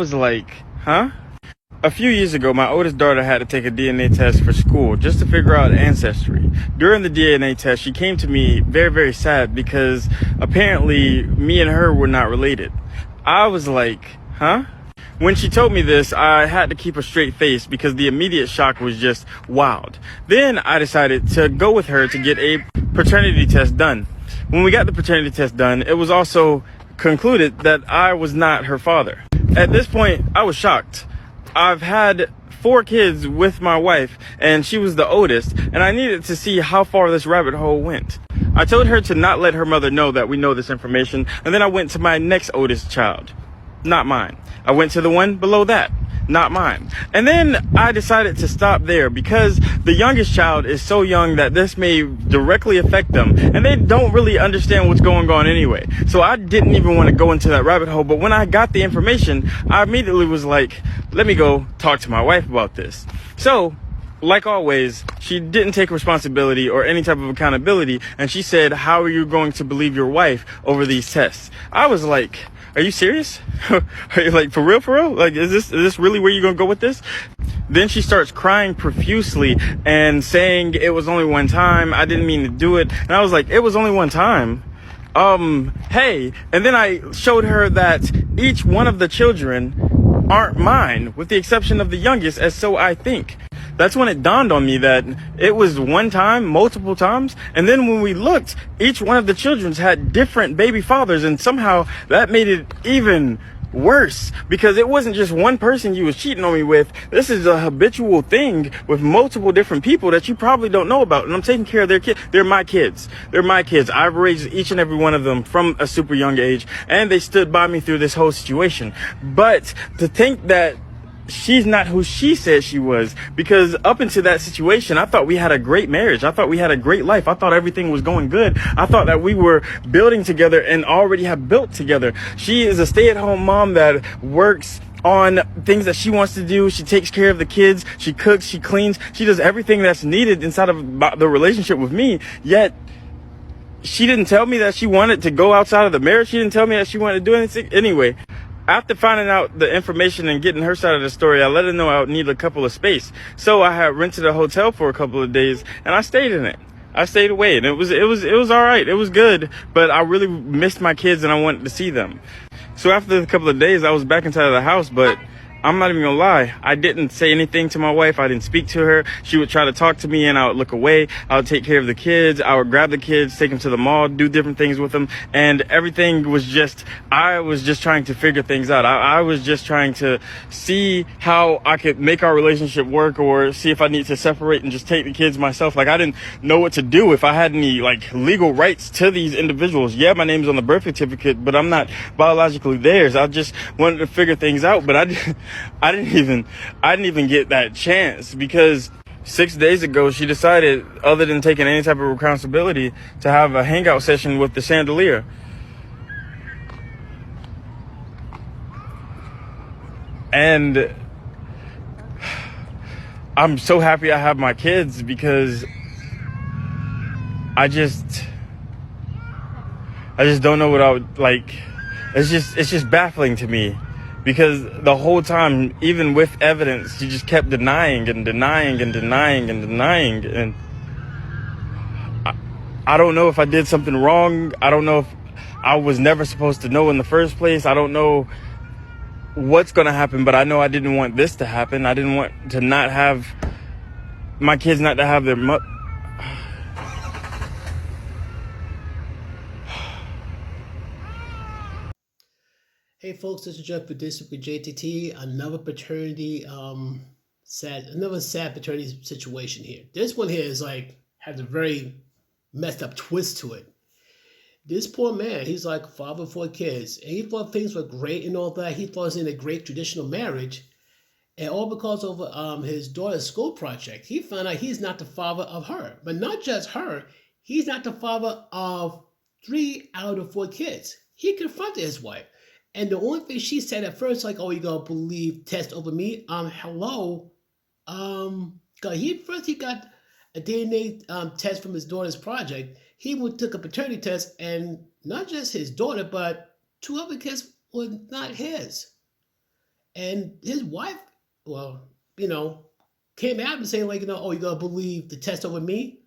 was like, huh? A few years ago, my oldest daughter had to take a DNA test for school just to figure out ancestry. During the DNA test, she came to me very, very sad because apparently me and her were not related. I was like, huh? When she told me this, I had to keep a straight face because the immediate shock was just wild. Then I decided to go with her to get a paternity test done. When we got the paternity test done, it was also concluded that I was not her father. At this point, I was shocked. I've had 4 kids with my wife, and she was the oldest, and I needed to see how far this rabbit hole went. I told her to not let her mother know that we know this information, and then I went to my next oldest child. Not mine. I went to the one below that. Not mine. And then I decided to stop there because the youngest child is so young that this may directly affect them, and they don't really understand what's going on anyway. So I didn't even want to go into that rabbit hole, but when I got the information, I immediately was like, let me go talk to my wife about this. So, like always, she didn't take responsibility or any type of accountability, and she said, how are you going to believe your wife over these tests? I was like, are you serious? Are you like, for real? Like, is this really where you're gonna go with this? Then she starts crying profusely and saying it was only one time. I didn't mean to do it. And I was like, it was only one time. Hey. And then I showed her that each one of the children aren't mine, with the exception of the youngest, as so I think. That's when it dawned on me that it was one time, multiple times. And then when we looked, each one of the children had different baby fathers. And somehow that made it even worse because it wasn't just one person you was cheating on me with. This is a habitual thing with multiple different people that you probably don't know about. And I'm taking care of their kids. They're my kids. They're my kids. I've raised each and every one of them from a super young age. And they stood by me through this whole situation. But to think that she's not who she said she was, because up until that situation, I thought we had a great marriage. I thought we had a great life. I thought everything was going good. I thought that we were building together and already have built together. She is a stay-at-home mom that works on things that she wants to do. She takes care of the kids. She cooks. She cleans. She does everything that's needed inside of the relationship with me. Yet she didn't tell me that she wanted to go outside of the marriage. She didn't tell me that she wanted to do anything. Anyway, after finding out the information and getting her side of the story, I let her know I would need a couple of space. So I had rented a hotel for a couple of days and I stayed in it. I stayed away and it was all right. It was good, but I really missed my kids and I wanted to see them. So after a couple of days, I was back inside of the house, but I'm not even gonna lie. I didn't say anything to my wife. I didn't speak to her. She would try to talk to me and I would look away. I would take care of the kids. I would grab the kids, take them to the mall, do different things with them. And everything was just, I was just trying to figure things out. I was just trying to see how I could make our relationship work or see if I need to separate and just take the kids myself. Like, I didn't know what to do, if I had any like legal rights to these individuals. Yeah, my name's on the birth certificate, but I'm not biologically theirs. I just wanted to figure things out, but I didn't even get that chance because 6 days ago she decided, other than taking any type of responsibility, to have a hangout session with the chandelier. And I'm so happy I have my kids because I just don't know what I would like. It's just baffling to me. Because the whole time, even with evidence, she just kept denying. And I don't know if I did something wrong. I don't know if I was never supposed to know in the first place. I don't know what's going to happen, but I know I didn't want this to happen. I didn't want to not have my kids not to have their mother. Hey folks, this is Jeff with This Week with JTT. Another sad paternity situation here. This one here is like has a very messed up twist to it. This poor man, he's like father of 4 kids, and he thought things were great and all that. He thought he was in a great traditional marriage, and all because of his daughter's school project. He found out he's not the father of her, but not just her. He's not the father of 3 out of 4 kids. He confronted his wife. And the only thing she said at first, like, oh, you gonna believe test over me? Hello. Cause he got a DNA test from his daughter's project. He took a paternity test, and not just his daughter, but 2 other kids were not his. And his wife, well, came out and saying like, oh, you gotta believe the test over me.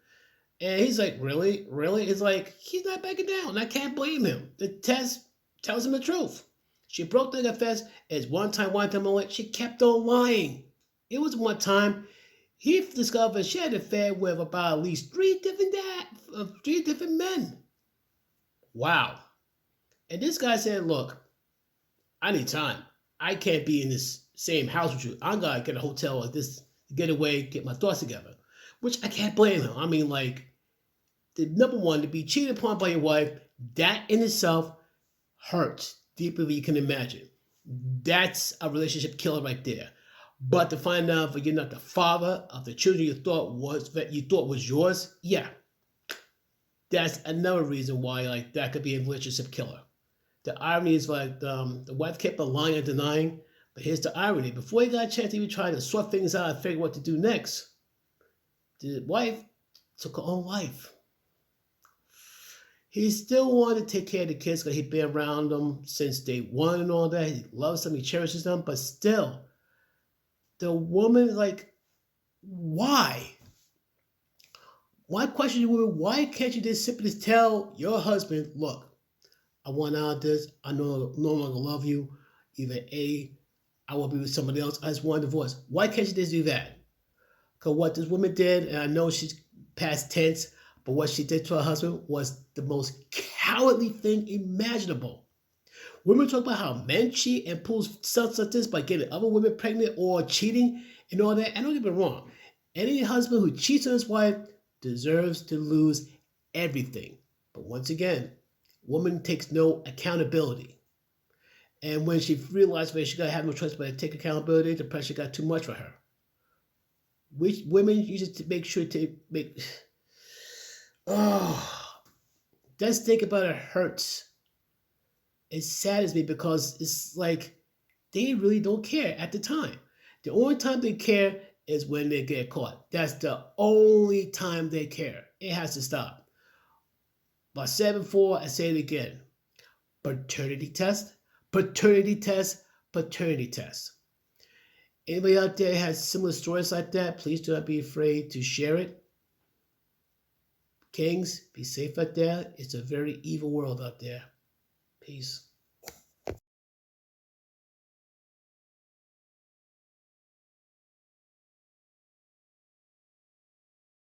And he's like, really, really? It's like he's not backing down. I can't blame him. The test tells him the truth. She broke the confess. It's one time only. She kept on lying. It was one time he discovered she had an affair with about at least three different men. Wow. And this guy said, look, I need time. I can't be in this same house with you. I gotta get a hotel like this, get away, get my thoughts together. Which I can't blame him. I mean, like, the number one, to be cheated upon by your wife, that in itself hurts deeper than you can imagine. That's a relationship killer right there. But to find out that you're not the father of the children you thought was yours, yeah, that's another reason why like that could be a relationship killer. The irony is like the wife kept on lying and denying, but here's the irony: before he got a chance to even try to sort things out and figure what to do next, the wife took her own life. He still wanted to take care of the kids because he'd been around them since day one and all that. He loves them, he cherishes them, but still, the woman, like, why? My question is, woman, why can't you just simply tell your husband, look, I want out of this, I no longer love you, either A, I will be with somebody else, I just want a divorce. Why can't you just do that? Because what this woman did, and I know she's past tense, but what she did to her husband was the most cowardly thing imaginable. Women talk about how men cheat and pull stuff like this by getting other women pregnant or cheating and all that. And don't get me wrong. Any husband who cheats on his wife deserves to lose everything. But once again, woman takes no accountability. And when she realized that she got to have no choice but to take accountability, the pressure got too much for her. Which women usually to make sure to make... Oh, just think about it hurts. It saddens me because it's like they really don't care at the time. The only time they care is when they get caught. That's the only time they care. It has to stop. But I said before, I say it again. Paternity test, paternity test, paternity test. Anybody out there has similar stories like that, please do not be afraid to share it. Kings, be safe out there. It's a very evil world out there. Peace.